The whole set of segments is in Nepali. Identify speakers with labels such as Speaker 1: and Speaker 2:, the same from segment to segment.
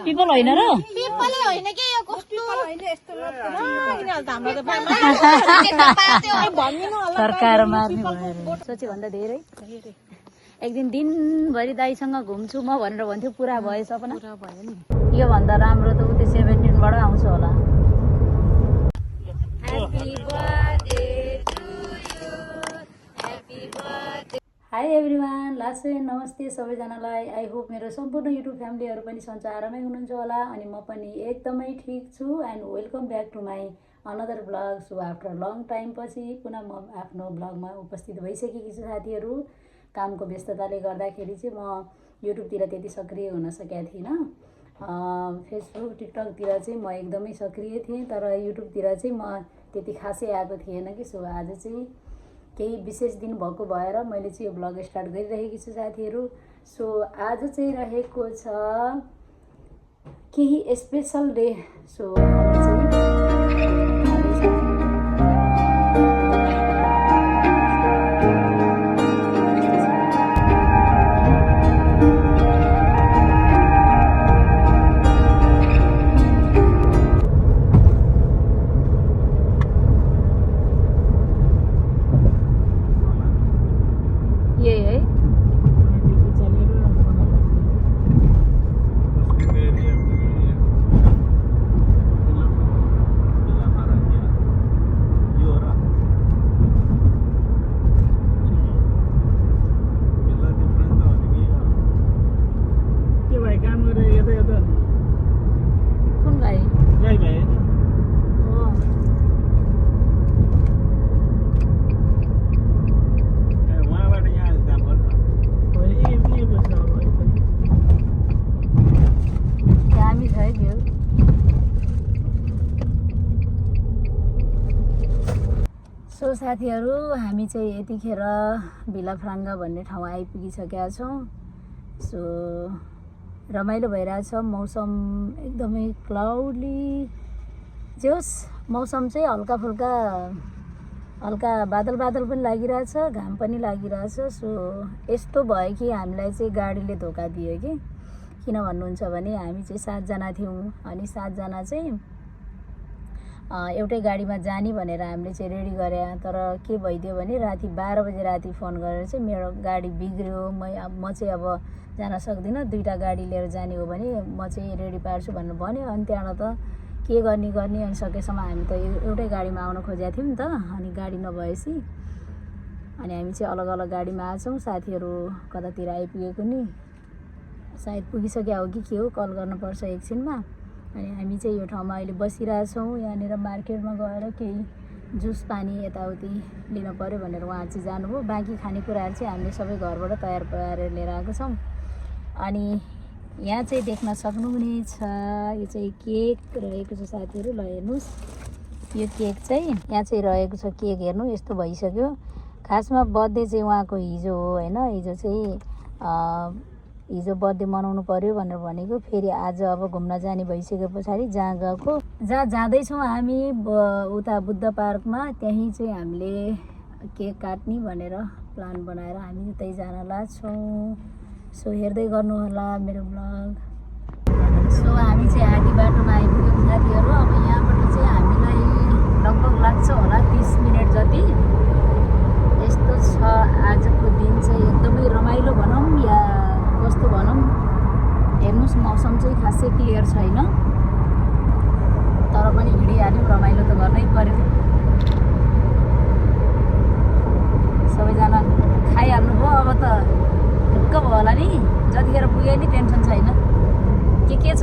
Speaker 1: पिपल होइन र
Speaker 2: पिपल होइन के यो कस्तो
Speaker 1: सरकार मार्ने भयो सोचे भन्दा धेरै एक दिन दिनभरि दाइसँग घुम्छु म भनेर भन्थ्यो पुरा भयो सपना पुरा भयो नि यो भन्दा राम्रो त उति 17 बाट आउँछ होला हाई एभ्रिवान लास्ट नमस्ते सबैजनालाई आई होप मेरो सम्पूर्ण युट्युब फ्यामिलीहरू पनि सन्चै आरामै हुनुहुन्छ होला अनि म पनि एकदमै ठिक छु and welcome back to my another blog so after long time पछि पुनः म आफ्नो ब्लगमा उपस्थित भइसकेकी छु साथीहरू कामको व्यस्तताले गर्दाखेरि चाहिँ म युट्युबतिर त्यति सक्रिय हुन सकेको थिइनँ फेसबुक टिकटकतिर चाहिँ म एकदमै सक्रिय थिएँ तर युट्युबतिर चाहिँ म त्यति खासै आएको थिएन कि सो आज चाहिँ केही विशेष दिन भएको भएर मैले चाहिँ यो ब्लग स्टार्ट गरिरहेकी छु साथीहरू सो आज चाहिँ रहेको छ केही स्पेसल डे सो हामी चाहिँ सो साथीहरू हामी चाहिँ यतिखेर भिलाफ्राङ्गा भन्ने ठाउँ आइपुगिसकेका छौँ सो रमाइलो भइरहेछ मौसम एकदमै क्लाउडली जोस् मौसम चाहिँ हल्का फुल्का हल्का बादल बादल पनि लागिरहेछ घाम पनि लागिरहेछ सो यस्तो भयो कि हामीलाई चाहिँ गाडीले धोका दियो कि किन भन्नुहुन्छ भने हामी चाहिँ 7 जना थियौँ अनि 7 जना चाहिँ एउटै गाडीमा जाने भनेर हामीले चाहिँ रेडी गरे तर के भइदियो भने राति 12 बजे राति फोन गरेर चाहिँ मेरो गाडी बिग्रियो म चाहिँ अब जान सक्दिनँ दुईटा गाडी लिएर जाने हो भने म चाहिँ रेडी पार्छु भनेर भन्यो अनि त्यहाँबाट त के गर्ने अनि सकेसम्म हामी त एउटै गाडीमा आउन खोजेका थियौँ नि त अनि गाडी नभएपछि अनि हामी चाहिँ अलग अलग गाडीमा आएछौँ साथीहरू कतातिर आइपुगेको नि सायद पुगिसक्यो हो कि के हो कल गर्नुपर्छ एकछिनमा अनि हामी चाहिँ यो ठाउँमा अहिले बसिरहेछौँ यहाँनिर मार्केटमा गएर केही जुस पानी यताउति लिन पर्यो भनेर उहाँ चाहिँ जानुभयो बाँकी खानेकुराहरू चाहिँ हामीले सबै घरबाट तयार पारेर लिएर आएको छौँ अनि यहाँ चाहिँ देख्न सक्नुहुनेछ यो चाहिँ केक रहेको छ साथीहरू ल हेर्नुहोस् यो केक चाहिँ यहाँ चाहिँ रहेको छ केक हेर्नु यस्तो भइसक्यो खासमा बर्थडे चाहिँ उहाँको हिजो हो होइन हिजो बर्थडे मनाउनु पर्यो भनेर भनेको फेरि आज अब घुम्न जाने भइसके पछाडि जहाँ जाँदैछौँ हामी उता बुद्ध पार्कमा त्यहीँ चाहिँ हामीले केक काट्ने भनेर प्लान बनाएर हामी उतै जान लाग्छौँ सो हेर्दै गर्नुहोला मेरो ब्लग सो हामी चाहिँ आधी बाटोमा आइपुग्यौँ साथीहरू अब यहाँबाट चाहिँ हामीलाई लगभग लाग्छ होला 30 मिनट जति यस्तो छ आजको दिन चाहिँ एकदमै रमाइलो भनौँ या कस्तो भनौँ हेर्नुहोस् मौसम चाहिँ खासै क्लियर छैन तर पनि हिँडिहाल्यौँ रमाइलो त गर्नै पर्यो सबैजना खाइहाल्नुभयो अब त ढुक्क भयो होला नि जतिखेर पुगे नि टेन्सन छैन के छ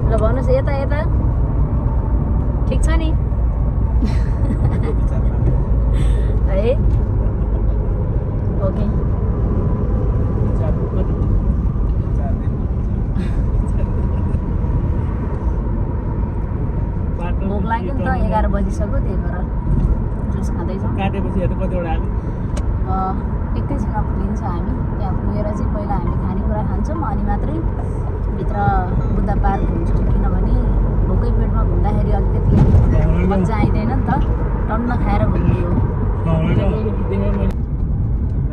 Speaker 1: ल भन्नुहोस् यता ठिक छ नि है ओके भोक लाग्यो नि त 11 बजिसक्यो त्यही भएर जुस खाँदैछौँ
Speaker 3: काटेपछि हेर्नु कतिवटा हामी
Speaker 1: एकैछिनमा पुगिन्छ हामी त्यहाँ पुगेर चाहिँ पहिला हामी खानेकुरा खान्छौँ अनि मात्रै भित्र बुद्ध पार्क हुन्छौँ किनभने भोकै पेटमा घुम्दाखेरि अलिकति मजा आइँदैन नि त टन्न खाएर घुम्ने हो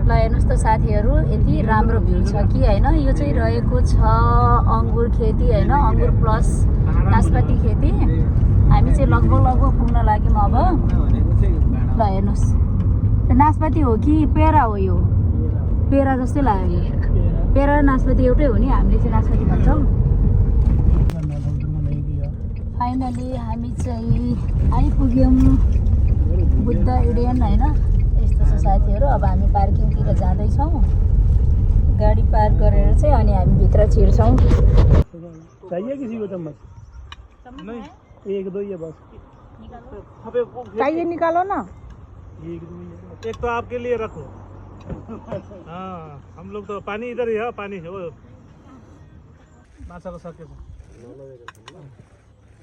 Speaker 1: ल हेर्नुहोस् त साथीहरू यति राम्रो भ्यू छ कि होइन यो चाहिँ रहेको छ अङ्गुर खेती होइन, अङ्गुर प्लस नास्पाती खेती। हामी चाहिँ लगभग पुग्न लाग्यौँ अब। ल हेर्नुहोस्, यो नास्पाती हो कि पेरा हो? यो पेरा जस्तै लाग्यो। पेरा र नास्पाती एउटै हो नि, हामीले चाहिँ नास्पाती भन्छौँ। फाइनली हामी चाहिँ आइपुग्यौँ बुद्ध इडेन होइन। यस्तो छ साथीहरू। अब हामी पार्किङतिर जाँदैछौँ। गाडी पार्क गरेर चाहिँ अनि हामी भित्र छिर्छौँ।
Speaker 3: चाहिए किसी को चम्मच? नहीं, एक दो ये बस।
Speaker 2: चाहिए निकालो ना।
Speaker 3: एक दो ये, एक तो आपके लिए रखो। हाँ, हम लोग तो पानी इधर ही है, पानी है वो माछाको सकेछ।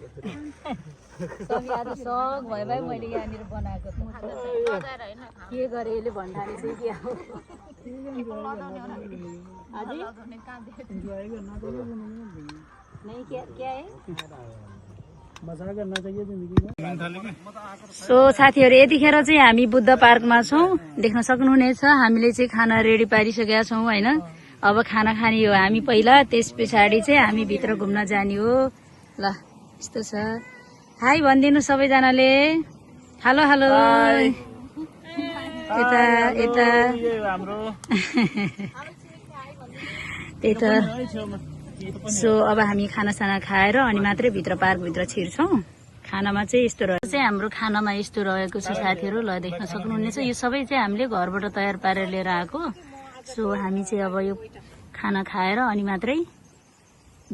Speaker 1: आज सक भयो भाइ, मैले यहाँनिर बनाएको त के गरेँ यसले भन्ठाने चाहिँ के हो। नहीं क्या है?
Speaker 3: मजा करना चाहिए जिंदगी में।
Speaker 1: सो साथीहरू, यतिखेर चाहिँ हामी बुद्ध पार्कमा छौँ। देख्न सक्नुहुनेछ हामीले चाहिँ खाना रेडी पारिसकेका छौँ होइन। अब खाना खाने हो हामी पहिला, त्यस पछाडि चाहिँ हामी भित्र घुम्न जाने हो। ल यस्तो छ। हाई भनिदिनु सबैजनाले। Hello hello. यता यता त्यही त। सो अब हामी खानासाना खाएर अनि मात्रै भित्र पार्कभित्र छिर्छौँ। खानामा चाहिँ यस्तो रहेछ चाहिँ हाम्रो खानामा यस्तो रहेको छ साथीहरू। ल देख्न सक्नुहुनेछ, यो सबै चाहिँ हामीले घरबाट तयार पारेर लिएर आएको। सो हामी चाहिँ अब यो खाना खाएर अनि मात्रै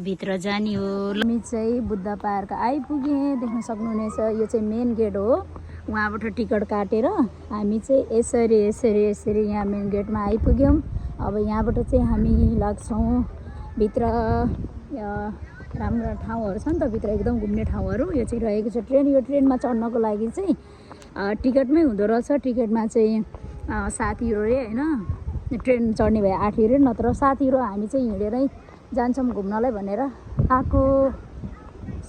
Speaker 1: भित्र जाने हो। हामी चाहिँ बुद्ध पार्क आइपुगेँ। देख्न सक्नुहुनेछ यो चाहिँ मेन गेट हो। उहाँबाट टिकट काटेर हामी चाहिँ यसरी यहाँ मेन गेटमा आइपुग्यौँ। अब यहाँबाट चाहिँ हामी लाग्छौँ भित्र। राम्रो ठाउँहरू छ नि त भित्र, एकदम घुम्ने ठाउँहरू। यो चाहिँ रहेको छ ट्रेन। यो ट्रेनमा चढ्नको लागि चाहिँ टिकटमै हुँदो रहेछ। टिकटमा चाहिँ 7 युरो रे होइन। ट्रेन चढ्ने भए 8 युरो, नत्र 7 युरो। हामी चाहिँ हिँडेरै जान्छौँ घुम्नलाई भनेर आएको।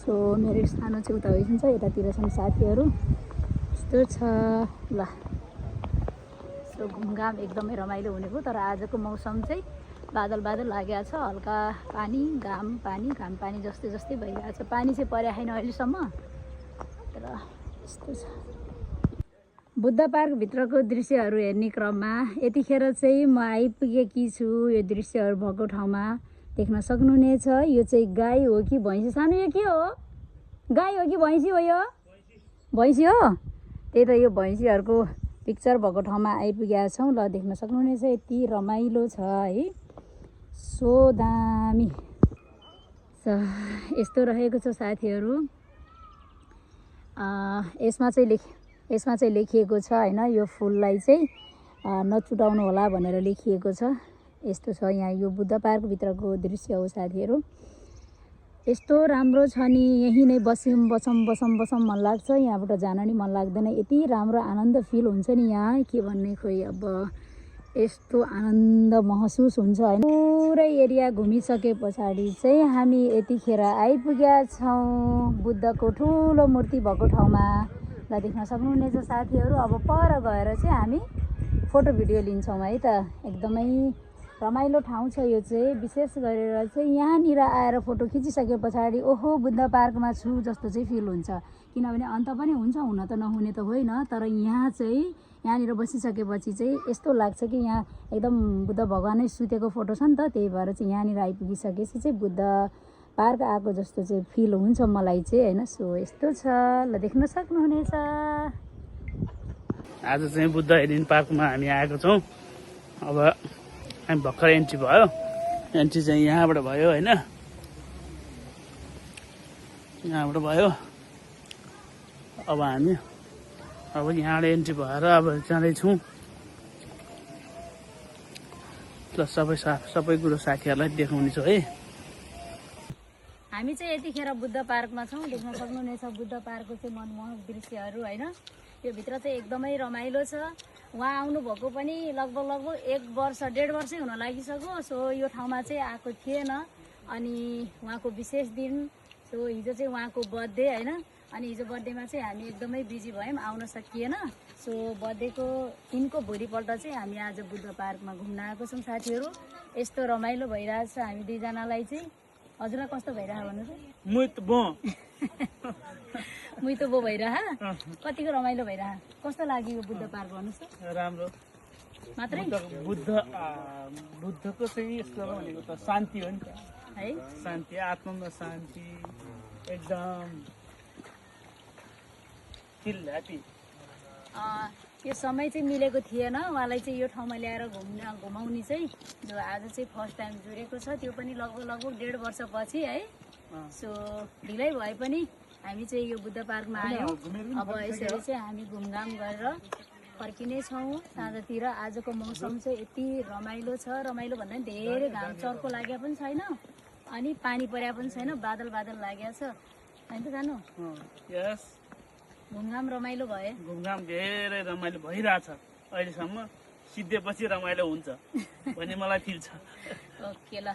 Speaker 1: सो मेरो स्थान चाहिँ उता होइन्छ, यतातिर छन् साथीहरू। यस्तो छ ल। सो घुमघाम एकदमै रमाइलो हुने भयो। तर आजको मौसम चाहिँ बादल लागेको छ, हल्का पानी घाम पानी जस्तै भइरहेको छ। पानी चाहिँ परेको छैन अहिलेसम्म, तर यस्तो छ। बुद्ध पार्कभित्रको दृश्यहरू हेर्ने क्रममा यतिखेर चाहिँ म आइपुगेकी छु यो दृश्यहरू भएको ठाउँमा। देख्न सक्नुहुनेछ यो चाहिँ गाई हो कि भैँसी? सानो यो के हो? गाई हो कि भैँसी हो? यो भैँसी हो। त्यही त, यो भैँसीहरूको पिक्चर भएको ठाउँमा आइपुगेका छौँ। ल देख्न सक्नुहुनेछ यति रमाइलो छ है। सो दामी यस्तो रहेको छ साथीहरू। यसमा चाहिँ लेखिएको छ होइन, यो फुललाई चाहिँ नचुटाउनु होला भनेर लेखिएको छ। यस्तो छ यहाँ यो बुद्ध पार्कभित्रको दृश्य हो साथीहरू। यस्तो राम्रो छ नि, यहीँ नै बसौँ मन लाग्छ। यहाँबाट जान नि मन लाग्दैन, यति राम्रो आनन्द फिल हुन्छ नि यहाँ, के भन्ने खोइ। अब यस्तो आनन्द महसुस हुन्छ होइन। पुरै एरिया घुमिसके पछाडि चाहिँ हामी यतिखेर आइपुगेका छौँ बुद्धको ठुलो मूर्ति भएको ठाउँमा। ल देख्न सक्नुहुनेछ साथीहरू। अब पर गएर चाहिँ हामी फोटो भिडियो लिन्छौँ है त। एकदमै रमाइलो ठाउँ छ यो चाहिँ। विशेष गरेर चाहिँ यहाँनिर आएर फोटो खिचिसके पछाडि ओहो बुद्ध पार्कमा छु जस्तो चाहिँ फिल हुन्छ। किनभने अन्त पनि हुन्छ, हुन त नहुने त होइन, तर यहाँ चाहिँ यहाँनिर बसिसकेपछि चाहिँ यस्तो लाग्छ कि यहाँ एकदम बुद्ध भगवानै सुतेको फोटो छ नि त। त्यही भएर चाहिँ यहाँनिर आइपुगिसकेपछि चाहिँ बुद्ध पार्क आएको जस्तो चाहिँ फिल हुन्छ मलाई चाहिँ होइन। सो यस्तो छ। ल देख्न सक्नुहुनेछ।
Speaker 3: आज चाहिँ बुद्ध इडेन पार्कमा हामी आएको छौँ। अब हामी भर्खर एन्ट्री भयो। एन्ट्री चाहिँ यहाँबाट भयो होइन, यहाँबाट भयो। अब हामी यहाँबाट एन्ट्री भएर अब जाँदैछौँ। ल सबै कुरो साथीहरूलाई देखाउनेछ है।
Speaker 1: हामी चाहिँ यतिखेर बुद्ध पार्कमा छौँ। देख्न सक्नुहुनेछ बुद्ध पार्कको चाहिँ मनमोहक दृश्यहरू होइन। यो भित्र चाहिँ एकदमै रमाइलो छ। उहाँ आउनुभएको पनि लगभग 1 वर्ष 1.5 वर्षै हुन लागिसक्यो। सो यो ठाउँमा चाहिँ आएको थिएन। अनि उहाँको विशेष दिन, सो हिजो चाहिँ उहाँको बर्थडे होइन। अनि हिजो बर्थडेमा चाहिँ हामी एकदमै बिजी भयौँ, आउन सकिएन। सो बर्थडेको दिनको भोलिपल्ट चाहिँ हामी आज बुद्ध पार्कमा घुम्न आएको छौँ साथीहरू। यस्तो रमाइलो भइरहेछ हामी दुईजनालाई चाहिँ। हजुरलाई कस्तो भइरह भन्नु त मुई त बो भइरह कतिको रमाइलो भइरह कस्तो लाग्यो यो बुद्ध पार्क भन्नुहोस् त
Speaker 3: राम्रो
Speaker 1: मात्रै
Speaker 3: बुद्धको चाहिँ यस्तो भनेको त शान्ति हो नि त
Speaker 1: है
Speaker 3: शान्ति आत्मामा शान्ति एकदम फिल ह्याप्पी
Speaker 1: यो समय चाहिँ मिलेको थिएन उहाँलाई चाहिँ यो ठाउँमा ल्याएर घुमाउने चाहिँ जो आज चाहिँ फर्स्ट टाइम जोडेको छ त्यो पनि लगभग 1.5 वर्षपछि है सो ढिलै भए पनि हामी चाहिँ यो बुद्ध पार्कमा आयौँ अब यसरी चाहिँ हामी घुमघाम गरेर फर्किने छौँ साँझतिर आजको मौसम चाहिँ यति रमाइलो छ रमाइलो भन्दा पनि धेरै घाम चर्को लागेको पनि छैन अनि पानी परेको पनि छैन बादल लागेको छ होइन त जानु
Speaker 3: यस
Speaker 1: घुमघाम रमाइलो भए
Speaker 3: घुमघाम धेरै रमाइलो भइरहेछ अहिलेसम्म सिद्धेपछि रमाइलो हुन्छ भन्ने मलाई फिल छ
Speaker 1: ओके ल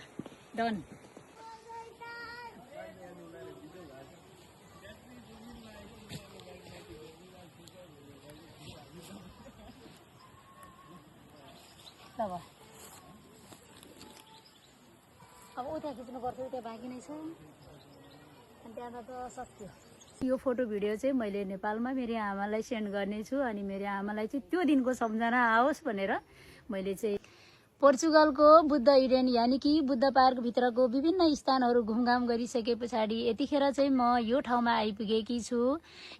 Speaker 1: डन ल अब उता खिच्नु पर्छ उता बाँकी नै छ अनि त्यहाँ त सक्यो यो फोटो भिडियो चाहिँ मैले नेपालमा मेरो आमालाई सेन्ड गर्नेछु अनि मेरो आमालाई चाहिँ त्यो दिनको सम्झना आओस् भनेर मैले चाहिँ पोर्चुगलको बुद्ध इडेन यानि कि बुद्ध पार्कभित्रको विभिन्न स्थानहरू घुमघाम गरिसके पछाडि यतिखेर चाहिँ म यो ठाउँमा आइपुगेकी छु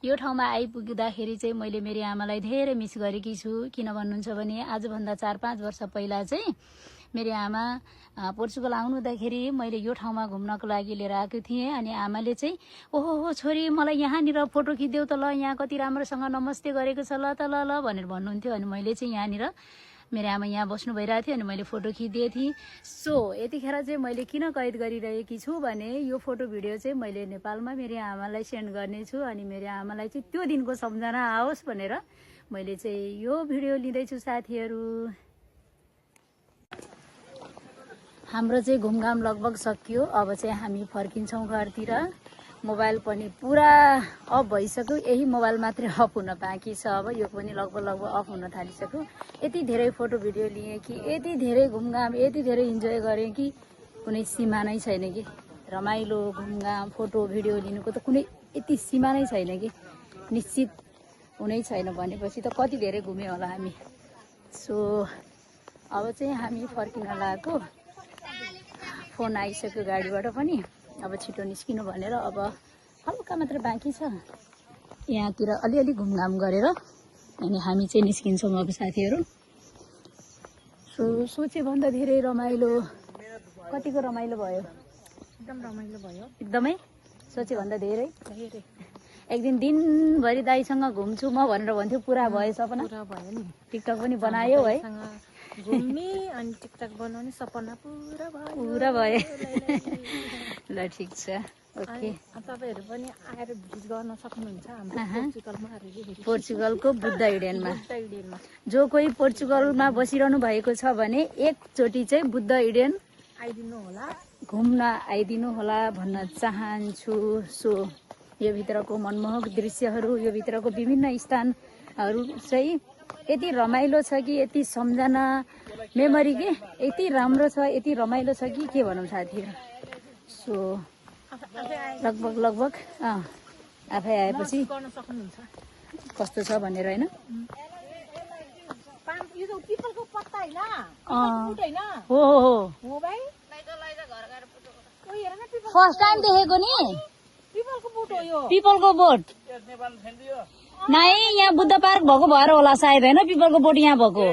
Speaker 1: यो ठाउँमा आइपुग्दाखेरि चाहिँ मैले मेरो आमालाई धेरै मिस गरेकी छु किन भन्नुहुन्छ भने आजभन्दा 4-5 वर्ष पहिला चाहिँ मेरो आमा पोर्चुगल आउनुहुँदाखेरि मैले यो ठाउँमा घुम्नको लागि लिएर आएको थिएँ अनि आमाले चाहिँ ओहो छोरी मलाई यहाँनिर फोटो खिचिदेऊ त ल यहाँ कति राम्रोसँग नमस्ते गरेको छ ल त ल भनेर भन्नुहुन्थ्यो अनि मैले चाहिँ यहाँनिर मेरो आमा यहाँ बस्नु भइरहेको थियो अनि मैले फोटो खिचिदिएको थिएँ सो यतिखेर चाहिँ मैले किन कैद गरिरहेकी छु भने यो फोटो भिडियो चाहिँ मैले नेपालमा मेरो आमालाई सेन्ड गर्नेछु अनि मेरो आमालाई चाहिँ त्यो दिनको सम्झना आओस् भनेर मैले चाहिँ यो भिडियो लिँदैछु साथीहरू हाम्रो चाहिँ घुमघाम लगभग सकियो अब चाहिँ हामी फर्किन्छौँ घरतिर मोबाइल पनि पुरा अफ भइसक्यो यही मोबाइल मात्रै अफ हुन बाँकी छ अब यो पनि लगभग अफ हुन थालिसक्यो यति धेरै फोटो भिडियो लिएँ कि यति धेरै घुमघाम यति धेरै इन्जोय गरेँ कि कुनै सीमा नै छैन कि रमाइलो घुमघाम फोटो भिडियो लिनुको त कुनै यति सीमा नै छैन कि निश्चित हुनै छैन भनेपछि त कति धेरै घुम्यो होला हामी सो अब चाहिँ हामी फर्किन लागेको फोन आइसक्यो गाडीबाट पनि अब छिटो निस्किनु भनेर अब हल्का मात्र बाँकी छ यहाँतिर अलिअलि घुमघाम गरेर अनि हामी चाहिँ निस्किन्छौँ अब साथीहरू सो सोचे भन्दा धेरै रमाइलो कतिको रमाइलो भयो
Speaker 2: एकदम रमाइलो भयो
Speaker 1: एकदमै सोचे भन्दा धेरै एक दिनभरि दाइसँग घुम्छु म भनेर भन्थ्यो पुरा भयो सपना
Speaker 2: पुरा भयो नि
Speaker 1: टिकटक पनि बनायो है
Speaker 2: घुम्ने अनि टिकटक बनाउने सपना
Speaker 1: पुरा भयो ल ठिक छ ओके
Speaker 2: तपाईहरु पनि आएर भिजिट गर्न सक्नुहुन्छ हाम्रो पोर्चुगलमा
Speaker 1: पोर्चुगलको बुद्ध इडेनमा जो कोही पोर्चुगलमा बसिरहनु भएको छ भने एकचोटि चाहिँ बुद्ध इडेन
Speaker 2: आइदिनु होला
Speaker 1: घुम्न आइदिनु होला भन्न चाहन्छु सो यो भित्रको मनमोहक दृश्यहरू यो भित्रको विभिन्न स्थानहरू चाहिँ यति रमाइलो छ कि यति सम्झना मेमोरी के यति राम्रो छ यति रमाइलो छ कि के भनौँ साथीहरू सो लगभग आफै आएपछि
Speaker 2: गर्न सक्नुहुन्छ
Speaker 1: कस्तो छ भनेर होइन
Speaker 2: यो त पिपलको पत्ता हैन
Speaker 1: हो
Speaker 2: हो भाइ
Speaker 1: फर्स्ट टाइम देखेको नि
Speaker 2: पिपलको बोट हो यो
Speaker 1: पिपलको बोट नाइ यहाँ बुद्ध पार्क भएको भएर होला सायद होइन पिपलको बोट यहाँ भएको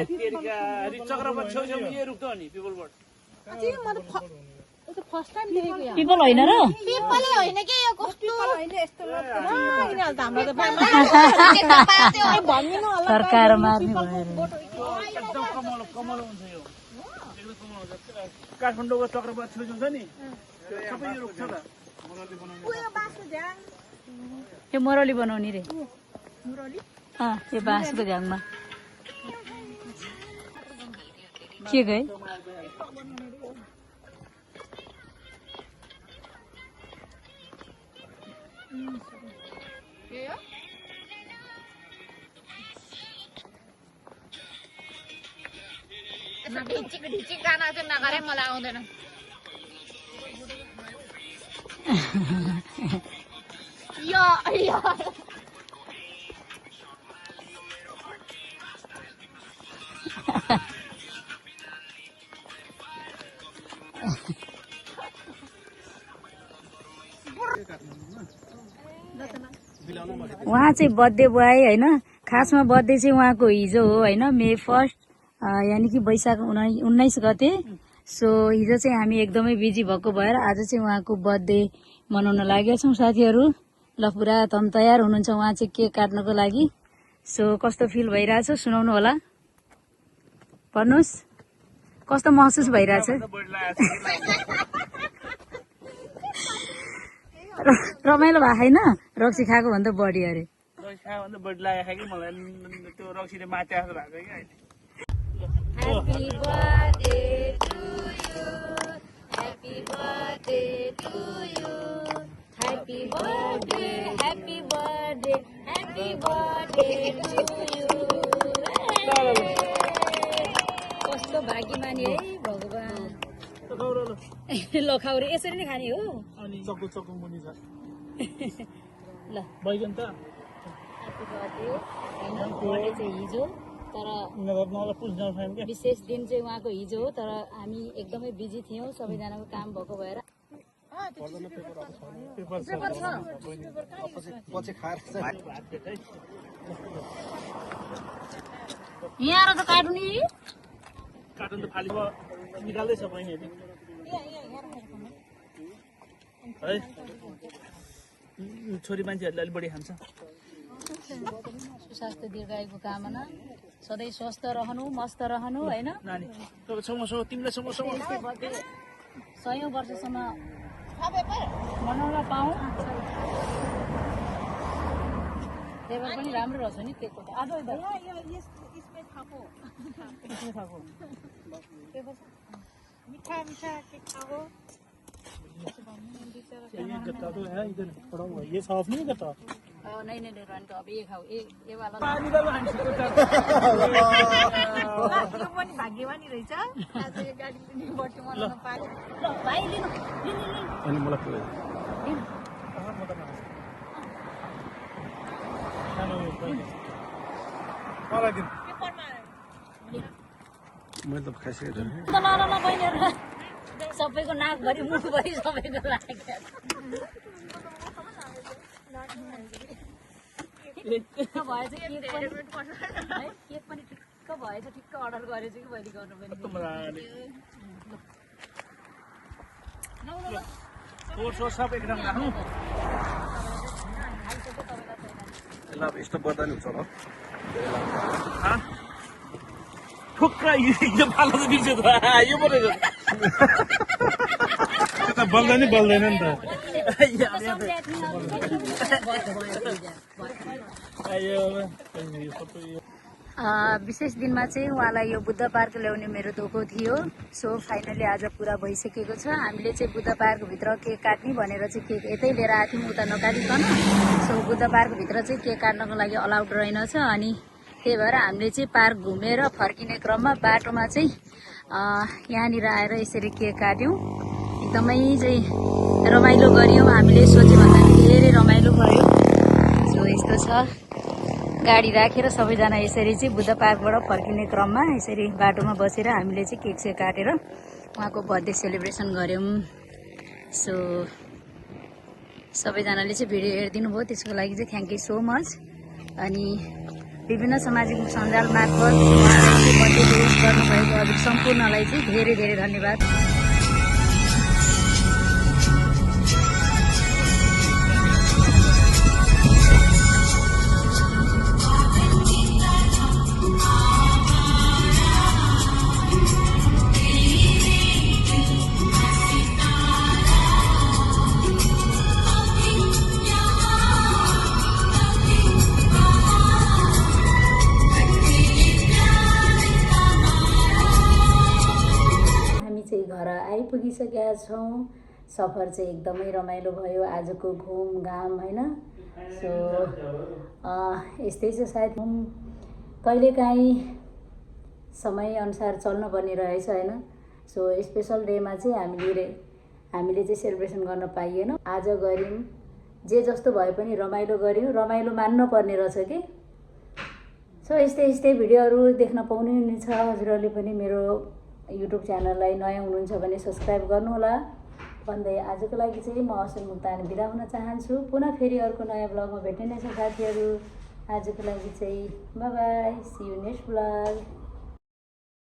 Speaker 2: फर्स्ट टाइम देखेको यहाँ
Speaker 1: पिपल होइन र
Speaker 2: पिपलै होइन के यो कस्तो हैन यस्तो भनिनु होला
Speaker 1: सरकार मार्ने भएर
Speaker 3: एकदम कमलो हुन्छ यो एकदम कमलो हुन्छ काठमाडौँको चक्रपात छेउछाउ छ नि सबै यो रुख छ त
Speaker 2: उयो बाँसको झ्याङ
Speaker 1: यो मरौली बनाउने रे
Speaker 2: मुरली
Speaker 1: यो बाँसको झ्याङमा के गए
Speaker 2: ढिचिक गाना चाहिँ नगरे मलाई आउँदैन
Speaker 1: उहाँ चाहिँ बर्थडे बोय होइन। खासमा बर्थडे चाहिँ उहाँको हिजो हो होइन, मे 1 यानि कि वैशाख 19 गते। सो हिजो चाहिँ हामी एकदमै बिजी भएको भएर आज चाहिँ उहाँको बर्थडे मनाउन लागेका छौँ साथीहरू। ल पुरा तम तयार हुनुहुन्छ उहाँ चाहिँ केक काट्नको लागि। सो कस्तो फिल भइरहेछ सुनाउनु होला, भन्नुहोस् कस्तो महसुस भइरहेछ? रमाइलो भएको छैन? रक्सी खाएको भन्दा बढी अरे। Happy birthday to you. Happy birthday to you. Happy birthday, happy birthday, happy birthday to you. कस्तो भाग्यमानी है भगवान। ल खाउरे यसरी नै खाने हो।
Speaker 3: अनि चक्कु चक्कु मुनि छ
Speaker 1: ल
Speaker 3: बैगन त
Speaker 1: ह्यापी बर्थडे हैन, बर्थडे चाहिँ हिजो तर
Speaker 3: मलाई पुज्न छैन के
Speaker 1: विशेष दिन चाहिँ उहाँको हिजो हो, तर हामी एकदमै बिजी थियौँ सबैजनाको काम भएको भएर। यहाँ आएर त काट्नु नि,
Speaker 3: कार्टुन त फाली निकाल्दैछ बहिनीहरूले है। छोरी मान्छेहरूले अलिक बढी खान्छ।
Speaker 1: सुस्वास्थ्य दीर्घायुको कामना, सधैँ स्वस्थ रहनु, मस्त रहनु होइन।
Speaker 3: नानी समोसा तिमीलाई समोसा
Speaker 1: 100औं वर्षसम्म मनाउन पाऊँ। फ्लेभर पनि राम्रो रहेछ नि केकको त। आज
Speaker 2: मिठा मिठा केक खाओ।
Speaker 3: ये साफ नहीं करता।
Speaker 1: नहीं नहीं नहीं रहने दो, अब ये खाओ, ये वाला।
Speaker 2: यो पनि भाग्यवानी रहेछ, आज यो गाडी पनि बर्थडे मनाउन पायो।
Speaker 1: ल भाइ लिनु लिनु लिनु
Speaker 3: अनि मलाई पुरै
Speaker 1: लिनु।
Speaker 3: मैले त खाइसकेको छु।
Speaker 1: ल ल ल बहिनीहरु, सबैको नाकभरि मुखभरि सबैको लाग्यो। ठिक्क भएछ केक पनि ठिक्क भएछ, ठिक्क अर्डर गरेछु कि मैले गर्नु पनि।
Speaker 3: सब एकदम राख्नु। ल अब यस्तो बर्दा नि हुन्छ होला। ठुक्रा यो पालो त बिर्स्यो त, यो परेको त बल्दैन नि बल्दैन नि त।
Speaker 1: विशेष दिनमा चाहिँ उहाँलाई यो बुद्ध पार्क ल्याउने मेरो धोको थियो। सो फाइनली आज पुरा भइसकेको छ। हामीले चाहिँ बुद्ध पार्कभित्र केक काट्ने भनेर चाहिँ केक यतै लिएर आएको थियौँ, उता नकाटिकन। सो बुद्ध पार्कभित्र चाहिँ केक काट्नको लागि अलाउड रहेनछ। अनि त्यही भएर हामीले चाहिँ पार्क घुमेर फर्किने क्रममा बाटोमा चाहिँ यहाँनिर आएर यसरी केक काट्यौँ। एकदमै चाहिँ रमाइलो गऱ्यौँ हामीले, सोचे भन्दा धेरै रमाइलो भयो। सो यस्तो छ, गाडी राखेर सबैजना यसरी चाहिँ बुद्ध पार्कबाट फर्किने क्रममा यसरी बाटोमा बसेर हामीले चाहिँ केक सेक काटेर उहाँको बर्थडे सेलिब्रेसन गऱ्यौँ। सो सबैजनाले चाहिँ भिडियो हेरिदिनु भयो, त्यसको लागि चाहिँ थ्याङ्क यू सो मच। अनि विभिन्न सामाजिक सञ्जाल मार्फत उहाँलाई बर्थडे विश गर्नुभएको अलिक सम्पूर्णलाई चाहिँ धेरै धेरै धन्यवाद। घर आइपुगिसकेका छौँ। सफर चाहिँ एकदमै रमाइलो भयो आजको घुमघाम होइन। सो यस्तै छ सायद कहिलेकाहीँ समयअनुसार चल्नुपर्ने रहेछ होइन। सो स्पेसल डेमा चाहिँ हामीले हामीले चाहिँ सेलिब्रेसन गर्न पाइएन। आज गऱ्यौँ, जे जस्तो भए पनि रमाइलो गऱ्यौँ, रमाइलो मान्न पर्ने रहेछ कि। सो यस्तै भिडियोहरू देख्न पाउनुहुनेछ। हजुरहरूले पनि मेरो युट्युब च्यानललाई नयाँ हुनुहुन्छ भने सब्सक्राइब गर्नुहोला भन्दै आजको लागि चाहिँ म असल मुक्तान बिदा हुन चाहन्छु। पुनः फेरि अर्को नयाँ ब्लगमा भेट्ने नै छ साथीहरू। आजको लागि चाहिँ bye bye, see you next blog.